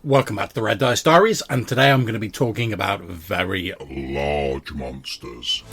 Welcome back to the Red Dice Diaries, and today I'm going to be talking about very large monsters.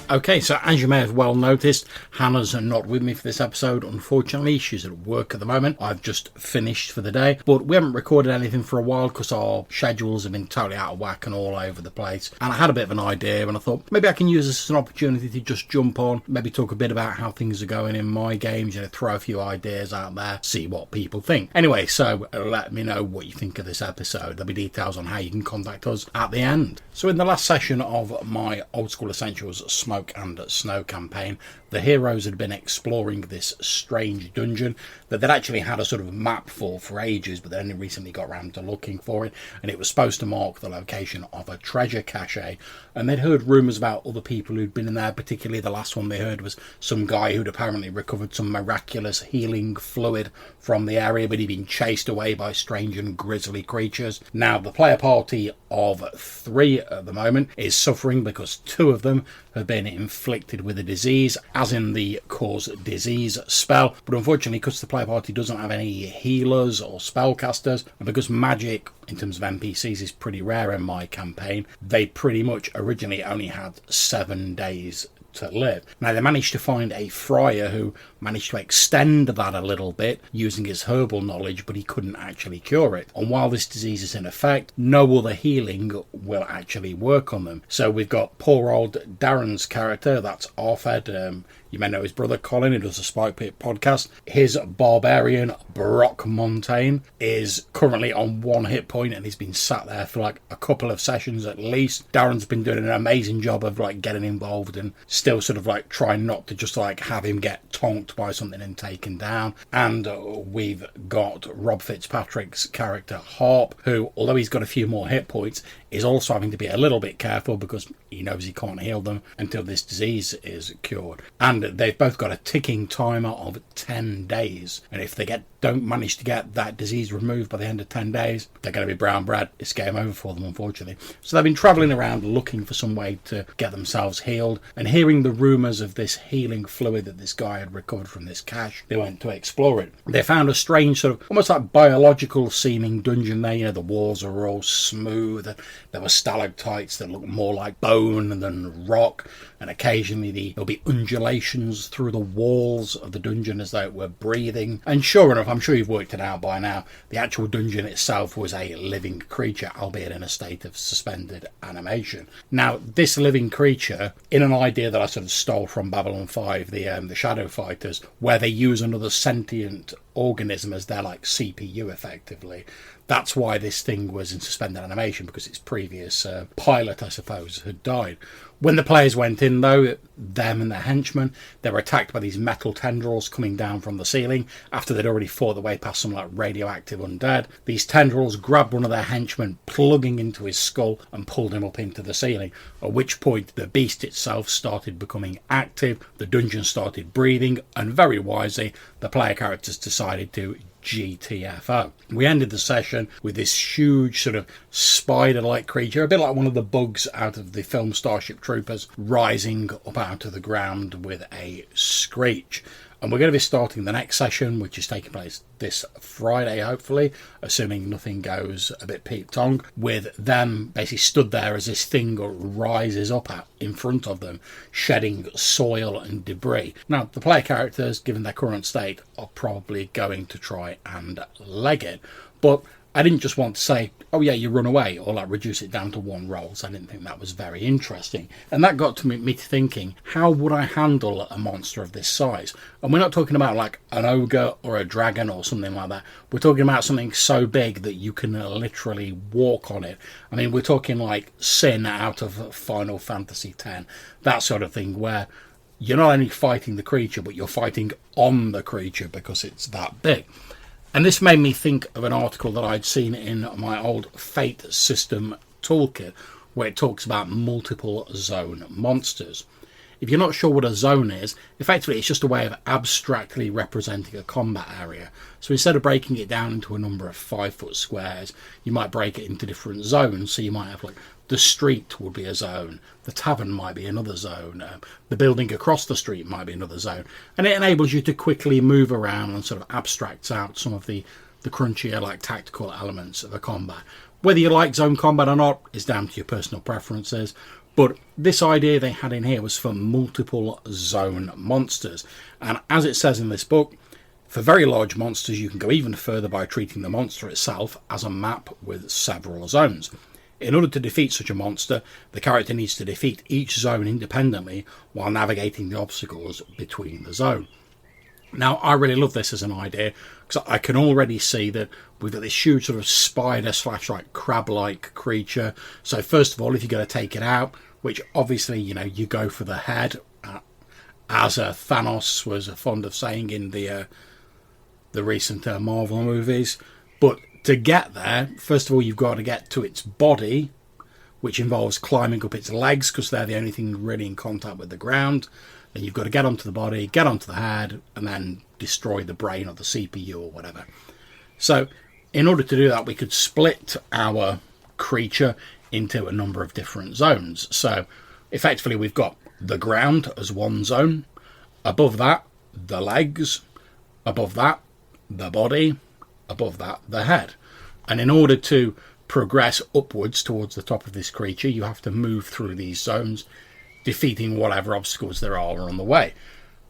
Okay, so as you may have well noticed, Hannah's not with me for this episode. Unfortunately, she's at work at the moment. I've just finished for the day, but we haven't recorded anything for a while because our schedules have been totally out of whack and all over the place. And I had a bit of an idea, and I thought maybe I can use this as an opportunity to just jump on, maybe talk a bit about how things are going in my games, throw a few ideas out there, see what people think. Anyway, so let me know what you think of this episode. There'll be details on how you can contact us at the end. So in the last session of my Old School Essentials Smoke and Snow campaign, the heroes had been exploring this strange dungeon that they'd actually had a sort of map for ages, but they only recently got around to looking for it, and it was supposed to mark the location of a treasure cache. And they'd heard rumours about other people who'd been in there. Particularly the last one they heard was some guy who'd apparently recovered some miraculous healing fluid from the area, but he'd been chased away by strange and grisly creatures. Now the player party of 3 at the moment is suffering because 2 of them have been inflicted with a disease, as in the cause disease spell, but unfortunately because the player party doesn't have any healers or spellcasters, and because magic in terms of NPCs is pretty rare in my campaign, they pretty much originally only had 7 days to live. Now they managed to find a friar who managed to extend that a little bit using his herbal knowledge, but he couldn't actually cure it. And while this disease is in effect, no other healing will actually work on them. So we've got poor old Darren's character, that's Arfed. You may know his brother Colin, who does a Spike Pit podcast. His barbarian, Brock Montaigne, is currently on 1 hit point, and he's been sat there for like a couple of sessions at least. Darren's been doing an amazing job of getting involved and still sort of trying not to just have him get tonked by something and taken down. And we've got Rob Fitzpatrick's character Harp, who, although he's got a few more hit points, is also having to be a little bit careful because he knows he can't heal them until this disease is cured. And they've both got a ticking timer of 10 days. And if they don't manage to get that disease removed by the end of 10 days, they're going to be brown bread. It's game over for them, unfortunately. So they've been travelling around looking for some way to get themselves healed. And hearing the rumours of this healing fluid that this guy had recovered from this cache, they went to explore it. They found a strange sort of almost like biological seeming dungeon there. The walls are all smooth. There were stalactites that looked more like bone than rock, and occasionally there'll be undulations through the walls of the dungeon as though it were breathing. And sure enough, I'm sure you've worked it out by now, the actual dungeon itself was a living creature, albeit in a state of suspended animation. Now, this living creature, in an idea that I sort of stole from Babylon 5, the Shadow Fighters, where they use another sentient organism as their CPU effectively. That's why this thing was in suspended animation, because its previous pilot, I suppose, had died. When the players went in, though, them and their henchmen, they were attacked by these metal tendrils coming down from the ceiling after they'd already fought their way past some radioactive undead. These tendrils grabbed one of their henchmen, plugging into his skull, and pulled him up into the ceiling, at which point the beast itself started becoming active, the dungeon started breathing, and very wisely, the player characters decided to GTFO. We ended the session with this huge sort of spider-like creature, a bit like one of the bugs out of the film Starship Troopers, rising up out of the ground with a screech. And we're going to be starting the next session, which is taking place this Friday, hopefully, assuming nothing goes a bit peep-tong, with them basically stood there as this thing rises up in front of them, shedding soil and debris. Now, the player characters, given their current state, are probably going to try and leg it, but I didn't just want to say, oh yeah, you run away, or reduce it down to 1 roll, so I didn't think that was very interesting. And that got to me thinking, how would I handle a monster of this size? And we're not talking about an ogre or a dragon or something like that. We're talking about something so big that you can literally walk on it. I mean, we're talking like Sin out of Final Fantasy X, that sort of thing, where you're not only fighting the creature, but you're fighting on the creature because it's that big. And this made me think of an article that I'd seen in my old Fate System toolkit, where it talks about multiple zone monsters. if you're not sure what a zone is, effectively it's just a way of abstractly representing a combat area. So instead of breaking it down into a number of 5-foot squares, you might break it into different zones. So you might have like the street would be a zone, the tavern might be another zone, the building across the street might be another zone, and it enables you to quickly move around and sort of abstracts out some of the crunchier, like tactical elements of a combat. Whether you like zone combat or not is down to your personal preferences, but this idea they had in here was for multiple zone monsters. And as it says in this book, for very large monsters you can go even further by treating the monster itself as a map with several zones. In order to defeat such a monster, the character needs to defeat each zone independently while navigating the obstacles between the zone. Now, I really love this as an idea because I can already see that we've got this huge sort of spider / like crab-like creature. So first of all, if you're going to take it out, which obviously, you know, you go for the head, as Thanos was fond of saying in the recent Marvel movies. But to get there, first of all, you've got to get to its body, which involves climbing up its legs because they're the only thing really in contact with the ground. Then you've got to get onto the body, get onto the head, and then destroy the brain or the CPU or whatever. So in order to do that, we could split our creature into a number of different zones. So effectively, we've got the ground as one zone. Above that, the legs. Above that, the body. Above that, the head. And in order to progress upwards towards the top of this creature, you have to move through these zones, defeating whatever obstacles there are on the way.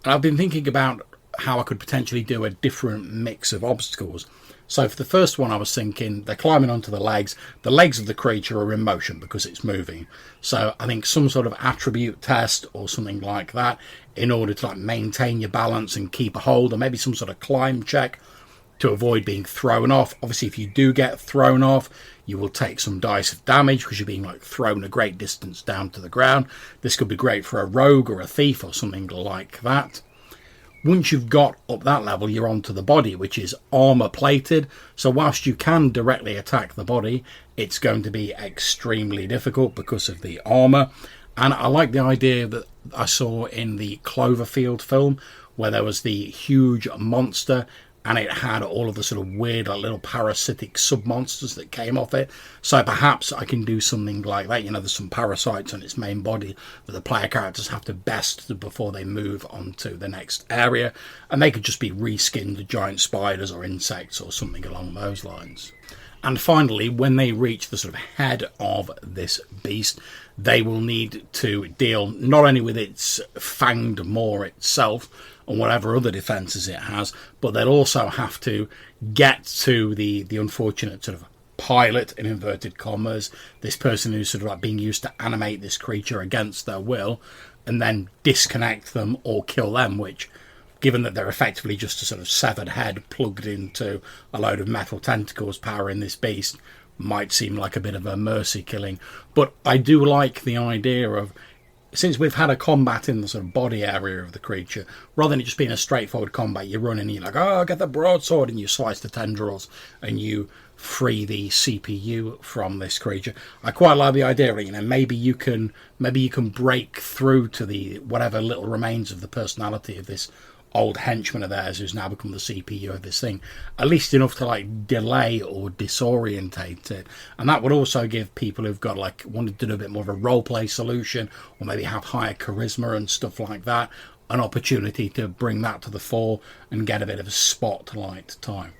And I've been thinking about how I could potentially do a different mix of obstacles. So for the first one, I was thinking they're climbing onto the legs. The legs of the creature are in motion because it's moving. So I think some sort of attribute test or something like that in order to like maintain your balance and keep a hold, or maybe some sort of climb check to avoid being thrown off. Obviously, if you do get thrown off, you will take some dice of damage because you're being like thrown a great distance down to the ground. This could be great for a rogue or a thief or something like that. Once you've got up that level, you're onto the body, which is armor plated. So whilst you can directly attack the body, it's going to be extremely difficult because of the armor. And I like the idea that I saw in the Cloverfield film, where there was the huge monster and it had all of the sort of weird little parasitic sub-monsters that came off it. So perhaps I can do something like that. You know, there's some parasites on its main body that the player characters have to best before they move on to the next area. And they could just be reskinned giant spiders or insects or something along those lines. And finally, when they reach the sort of head of this beast, they will need to deal not only with its fanged maw itself, and whatever other defences it has, but they'll also have to get to the unfortunate sort of pilot, in inverted commas, this person who's sort of like being used to animate this creature against their will, and then disconnect them or kill them, which, given that they're effectively just a sort of severed head plugged into a load of metal tentacles powering this beast, might seem like a bit of a mercy killing. But I do like the idea of, since we've had a combat in the sort of body area of the creature, rather than it just being a straightforward combat, you run in and you're like, oh, get the broadsword, and you slice the tendrils and you free the CPU from this creature. I quite like the idea of, you know, maybe you can break through to the whatever little remains of the personality of this old henchman of theirs who's now become the CPU of this thing, at least enough to like delay or disorientate it. And that would also give people who've got like wanted to do a bit more of a role play solution, or maybe have higher charisma and stuff like that, an opportunity to bring that to the fore and get a bit of a spotlight time.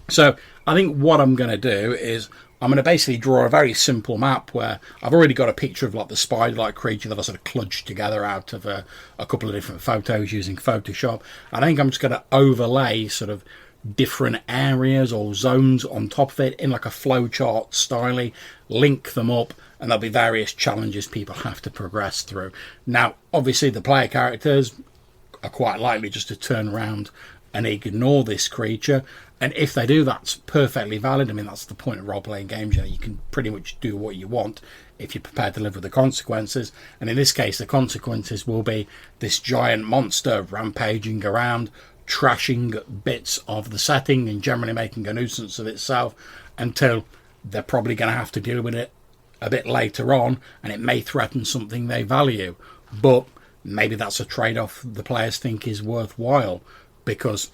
So I think what I'm going to do is I'm going to basically draw a very simple map where I've already got a picture of like the spider-like creature that I sort of kludged together out of a couple of different photos using Photoshop. I think I'm just going to overlay sort of different areas or zones on top of it in like a flowchart style, link them up, and there'll be various challenges people have to progress through. Now, obviously the player characters are quite likely just to turn around and ignore this creature, and if they do, that's perfectly valid. I mean, that's the point of role-playing games. You know, you can pretty much do what you want if you're prepared to live with the consequences. And in this case, the consequences will be this giant monster rampaging around, trashing bits of the setting and generally making a nuisance of itself, until they're probably going to have to deal with it a bit later on, and it may threaten something they value. But maybe that's a trade-off the players think is worthwhile because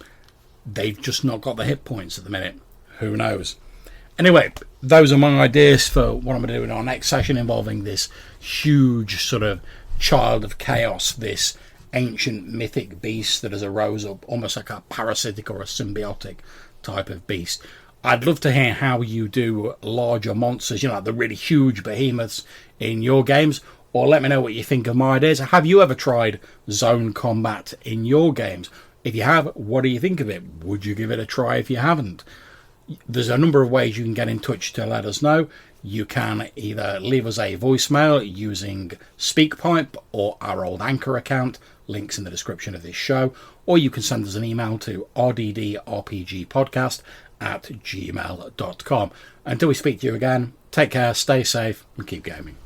they've just not got the hit points at the minute. Who knows? Anyway, those are my ideas for what I'm going to do in our next session involving this huge sort of child of chaos, this ancient mythic beast that has arose up almost like a parasitic or a symbiotic type of beast. I'd love to hear how you do larger monsters, like the really huge behemoths in your games, or let me know what you think of my ideas. Have you ever tried zone combat in your games? If you have, what do you think of it? Would you give it a try if you haven't? There's a number of ways you can get in touch to let us know. You can either leave us a voicemail using SpeakPipe or our old Anchor account, links in the description of this show, or you can send us an email to rddrpgpodcast@gmail.com. Until we speak to you again, take care, stay safe, and keep gaming.